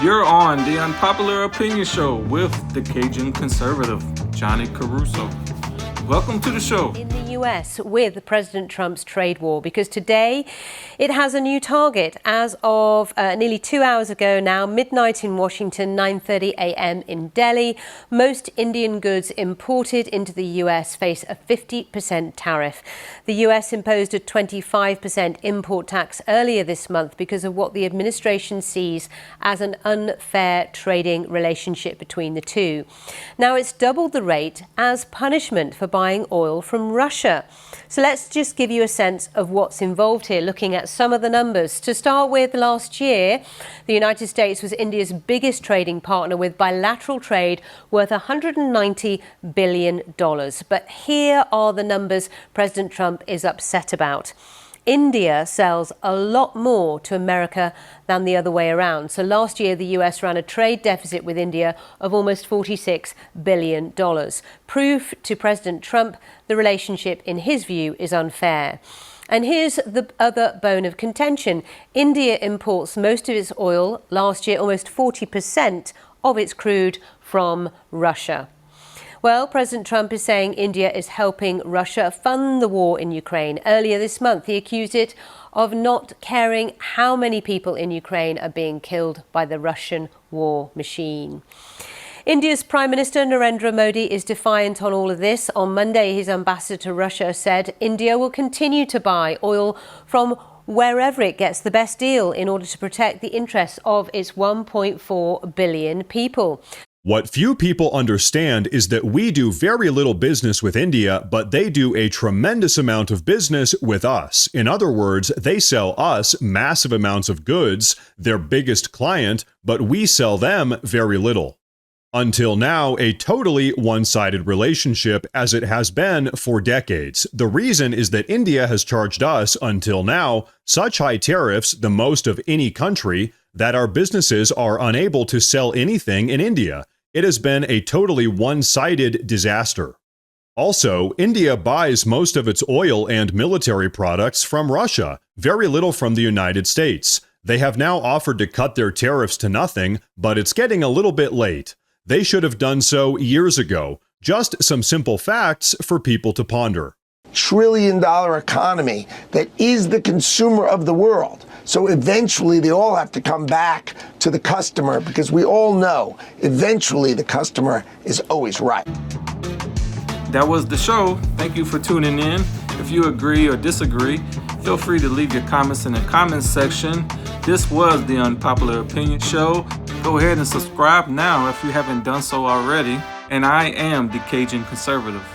You're on the Unpopular Opinion Show with the Cajun conservative, Johnny Caruso. Welcome to the show. In the US with President Trump's trade war, because today it has a new target as of nearly 2 hours ago now, midnight in Washington, 9:30 a.m. in Delhi. Most Indian goods imported into the US face a 50% tariff. The US imposed a 25% import tax earlier this month because of what the administration sees as an unfair trading relationship between the two. Now it's doubled the rate as punishment for buying oil from Russia. So let's just give you a sense of what's involved here, looking at some of the numbers. To start with, last year, the United States was India's biggest trading partner with bilateral trade worth $190 billion. But here are the numbers President Trump is upset about. India sells a lot more to America than the other way around. So last year, the US ran a trade deficit with India of almost $46 billion. Proof to President Trump the relationship, in his view, is unfair. And here's the other bone of contention. India imports most of its oil, last year almost 40% of its crude, from Russia. Well, President Trump is saying India is helping Russia fund the war in Ukraine. Earlier this month, he accused it of not caring how many people in Ukraine are being killed by the Russian war machine. India's Prime Minister Narendra Modi is defiant on all of this. On Monday, his ambassador to Russia said India will continue to buy oil from wherever it gets the best deal in order to protect the interests of its 1.4 billion people. What few people understand is that we do very little business with India, but they do a tremendous amount of business with us. In other words, they sell us massive amounts of goods, their biggest client, but we sell them very little. Until now, a totally one-sided relationship, as it has been for decades. The reason is that India has charged us, until now, such high tariffs, the most of any country, that our businesses are unable to sell anything in India. It has been a totally one-sided disaster. Also, India buys most of its oil and military products from Russia, very little from the United States. They have now offered to cut their tariffs to nothing, but it's getting a little bit late. They should have done so years ago. Just some simple facts for people to ponder. $1 trillion economy that is the consumer of the world. So eventually they all have to come back to the customer, because we all know eventually the customer is always right. That was the show. Thank you for tuning in. If you agree or disagree, feel free to leave your comments in the comments section. This was the Unpopular Opinion Show. Go ahead and subscribe now if you haven't done so already. And I am the Cajun Conservative.